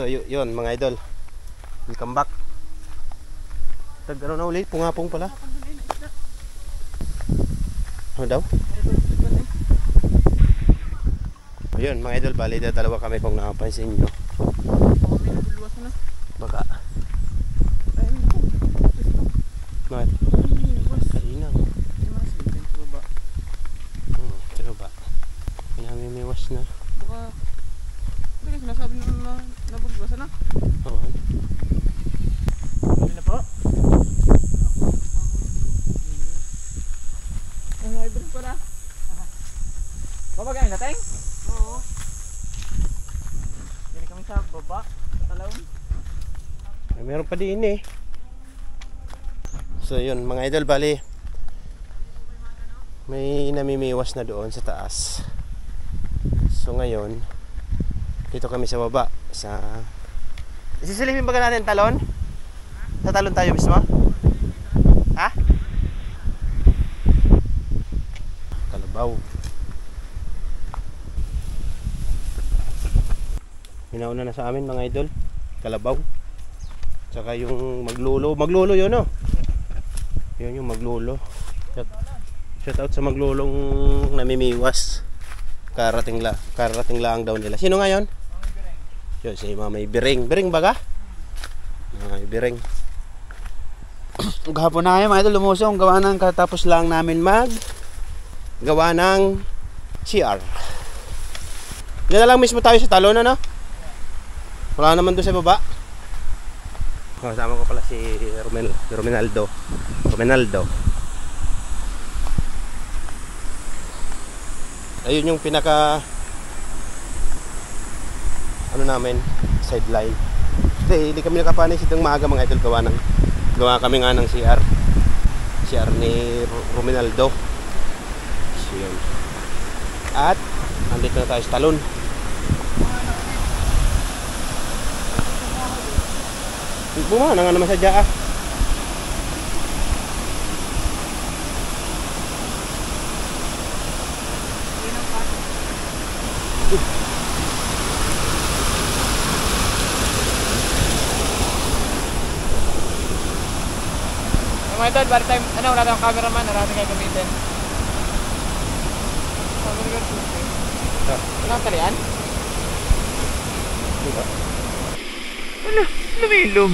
So yun mga idol, welcome back. Ano na ulit, pungapong pala. Ano daw? Ayun mga idol, bali dalawa kami kung nakapansin nyo. Baka bakit? Kainang pero ba may namimiwas na. Baka hindi kasi sinasabi na nabulbasan na. Oo. Hindi na po. Ang hybrid pala. Babagayin natin? Oo. Dili kami sa baba, sa talawon. Ay, meron pa din eh. So yun mga idol, bali may namimiwas na doon sa taas. So ngayon dito kami sa baba sa sisilipin ba natin talon? Sa talon tayo mismo? Ha? Kalabaw. Minauna na sa amin mga idol, kalabaw. Tsaka yung maglolo yun oh. Yun yung maglolo. Shout out sa maglolong namimiwas. Karating lang daw nila. Sino nga yun? Yun, si Mamay Biring. Biring baga? Mamay Biring. Gahapon na kayo mga idol, lumusong. Gawa ng katapos lang namin gawa ng CR. Diyan na lang mismo tayo sa talon, ano? Wala naman doon sa baba. Kasama ko pala si Romenaldo. Ayun yung pinaka ano namin, sideline. Hindi kami nakapanis itong maaga mga idol, gawa kami nga ng CR ni Romenaldo. So yun. At andito na tayo sa talon. Bumana nga naman sa dyaa. Mga idol, bari time, wala tayong cameraman, natin kayo gamitin. Wala ang talian? Diba? Ano? Lumilom.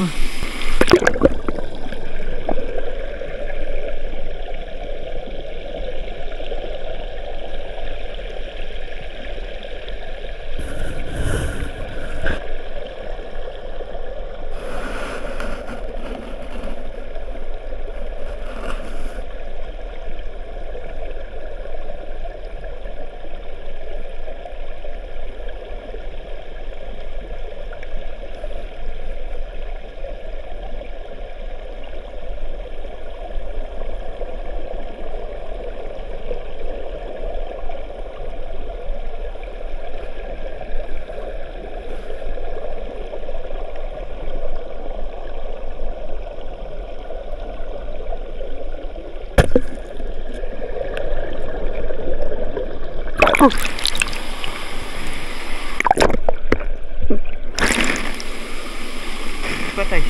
Patay.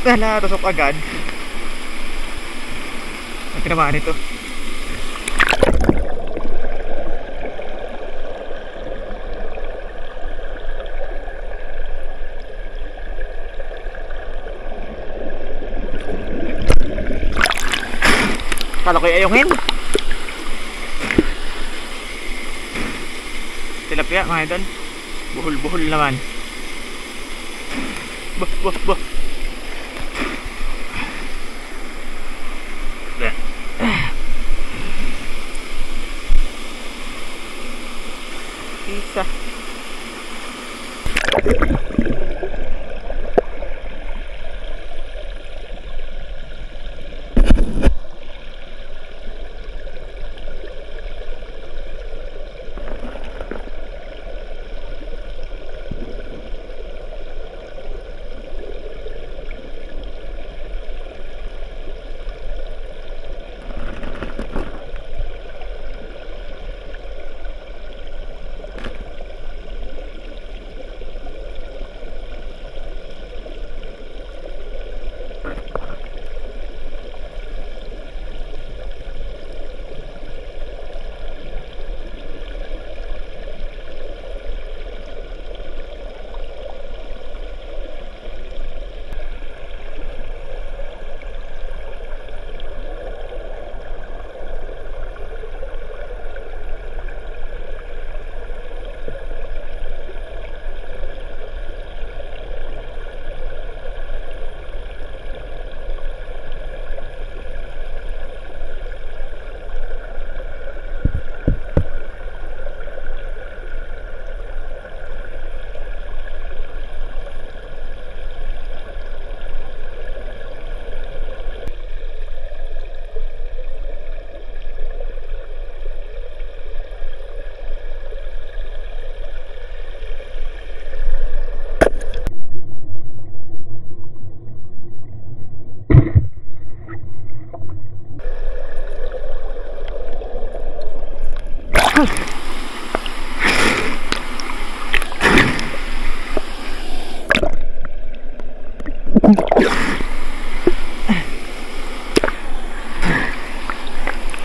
Wala, tusok agad. Ang tinamaan ito. Kala ko ayungin. Tilapia mga idol. Buhol-buhol naman. Bah. Isa.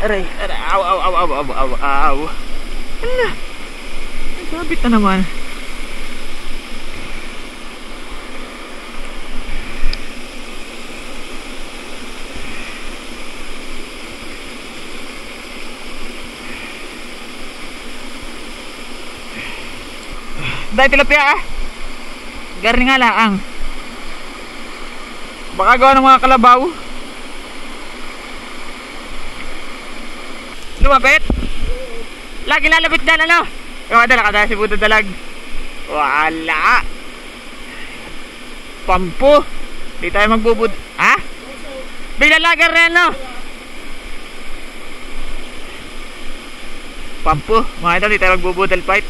Aray, aray, aw, aw, aw, aw, aw, aw, aw. Ala, sabit na naman. Dahil tilapia ah. Garni nga laang. Baka gawa ng mga kalabaw. Lumapit? Lagi lalapit dyan ano? Yung dala ka dala si Budo Dalag. Wala. Pampo. Di tayo magbubud. Ha? Bigla lagar na ano? Pampo. Mga ito di tayo magbubudal fight.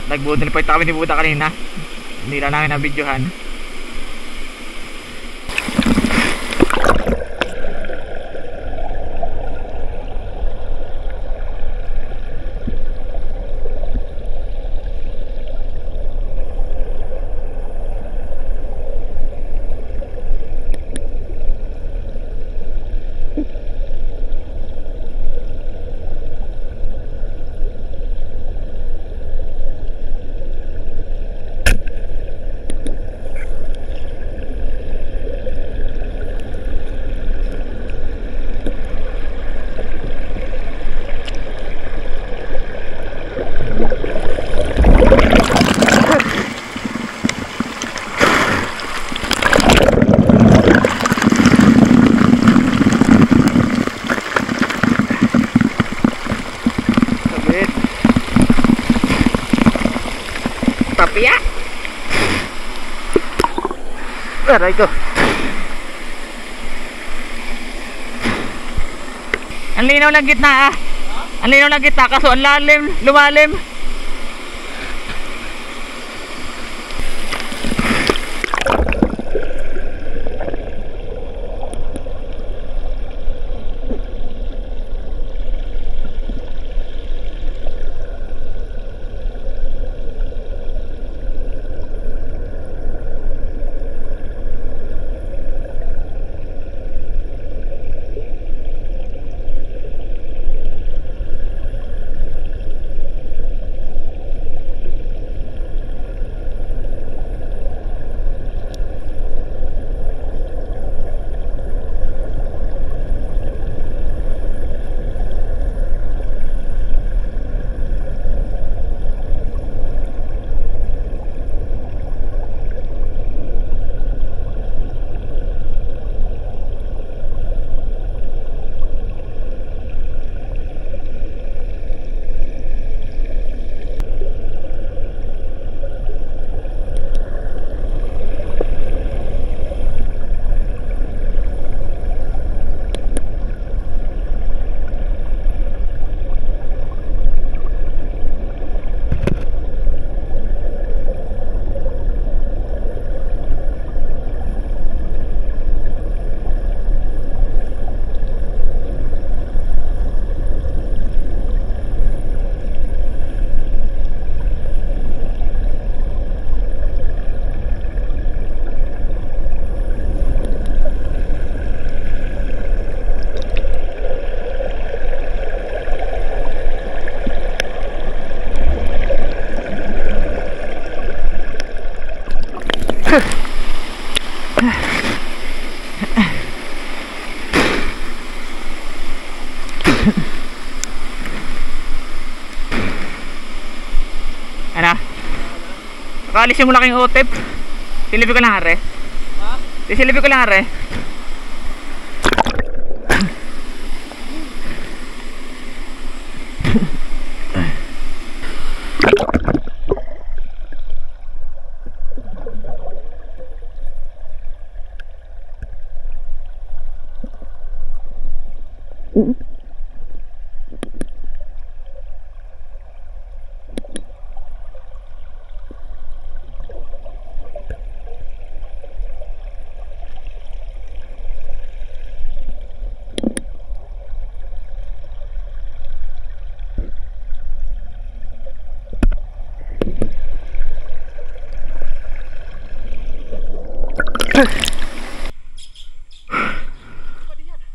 Nagbudal fight kami ni Buda kanina. Hindi na namin na-videohan. Tapia. Aray ko. Ang linaw ng gitna ah. Ang linaw ng gitna kaso ang lalim, lumalim. Ano? Nakalisin mo laking utip. Silipin ko lang are. Ha? Silipin ko lang are.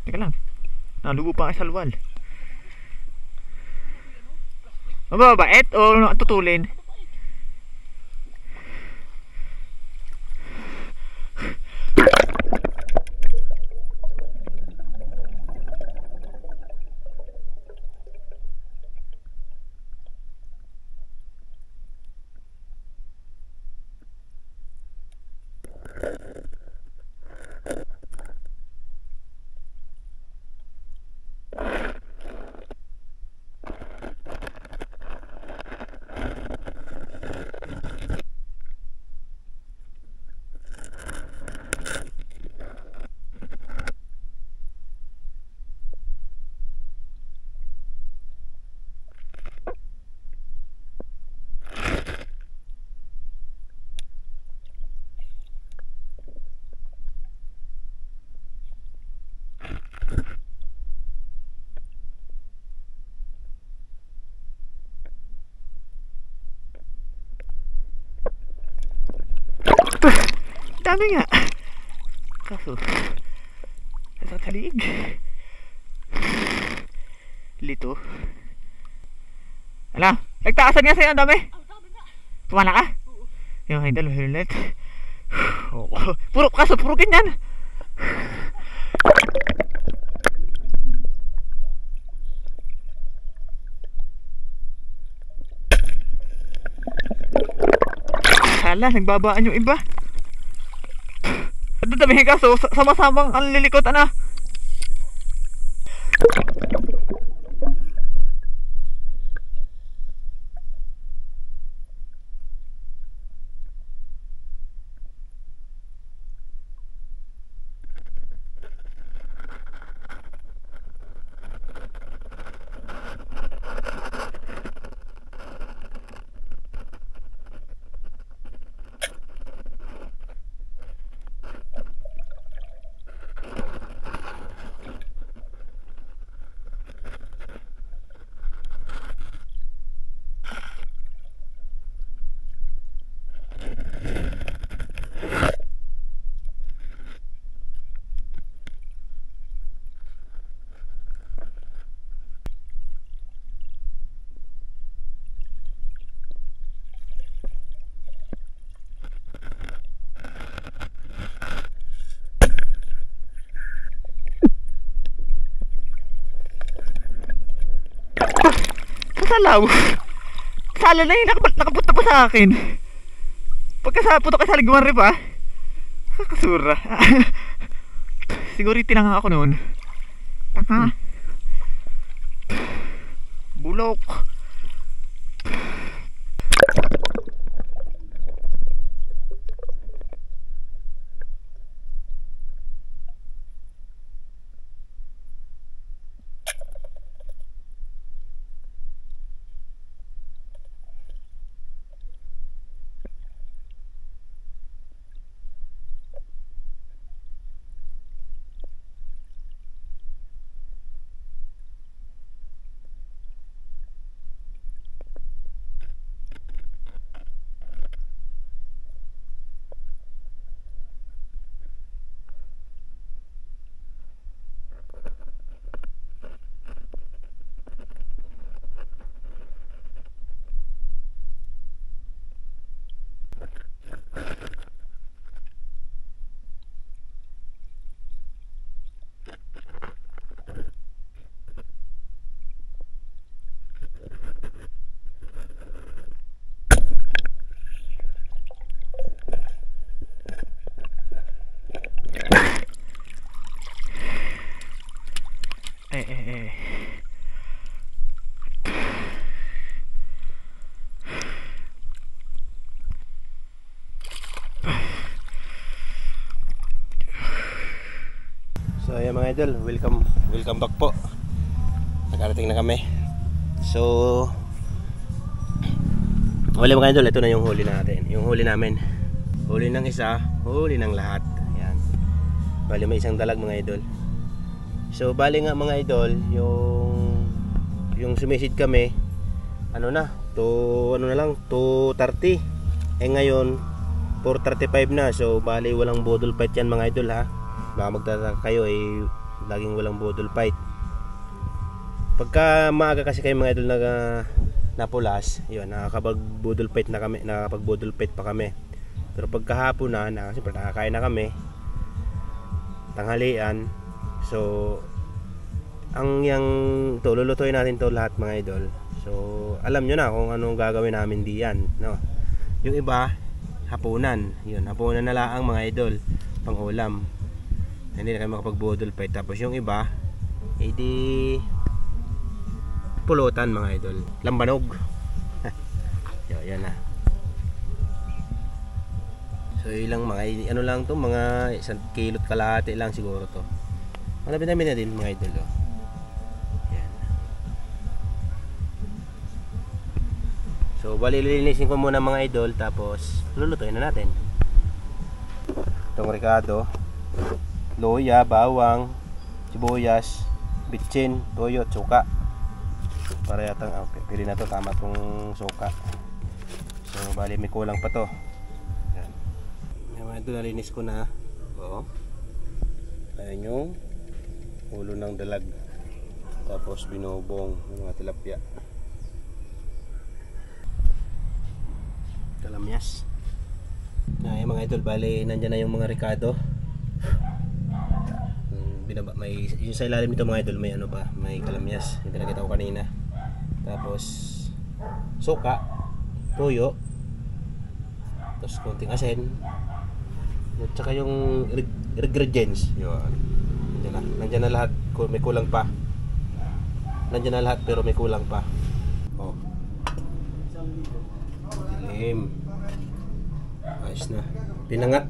Teka lang. Nalubo pa ang salwal. Mababait o tutulin? Dami nga. Kaso sa talig lito. Ala, nagtaasan nga sa'yo. Ang dami. Tumala ka? Yung idol, helmet. Puro kaso, puro ganyan. Hala, nagbabaan yung iba. At dami kaso, sama-samang ang lilikot, ano? Salaw. Sala na yun, nakapunta pa sa akin. Pagkasapunta ka sa liguan rin pa. Kakasura. Siguro tinanga ako noon. Tanga. Bulok. So ayan mga idol, welcome back po. Nakarating na kami. So wala mga idol, ito na yung huli natin. Yung huli namin. Huli ng isa, huli ng lahat. Ayan. Bali may isang dalag mga idol. So bali nga mga idol, yung sumisid kami, ano na, ano na lang, 2:30. Ngayon 4:35 na. So bali walang bodol fight yan mga idol ha. Baka magtataka kayo laging walang bodol fight. Pagka maaga kasi kayo mga idol napulas, yun, nakakapag-bodol fight na kami, nakakapag-bodol fight pa kami. Pero pagkahapon na siyempre nakakain na kami, tanghalian. So yung lulutuin natin to lahat mga idol. So alam nyo na kung anong gagawin namin diyan, no? Yung iba hapunan, yun, hapunan na lang mga idol, pang ulam. Hindi na kayo makapag-bodol fight. Tapos yung iba di pulutan mga idol, lambanog. Yan na. So ilang mga ano lang to, mga 1 kilot kalahati lang siguro to. Malapit namin na din mga idol. Yan. So bali lilinisin ko muna mga idol, tapos lulutuin na natin. Itong ricado, luya, bawang, sibuyas, bitchin, toyo, suka. Para yatang okay, pili na to, tama tong suka. So bali may kulang pa to. Yan. Yung mga ito nalinis ko na. Oo. Ayan yung ulo ng dalag. Tapos binubong ng mga tilapia. Kalamyas. Ayan mga idol, bali nandyan na yung mga ricado. May yung sa ilalim nito mga idol, may ano pa, may kalamyas yung pinakita ko kanina. Tapos suka, toyo, tapos konting asin, at saka yung ingredients yun. Nandiyan na lahat, may kulang pa. Nandiyan na lahat pero may kulang pa. Oh, dilim, ayos na, pinangat.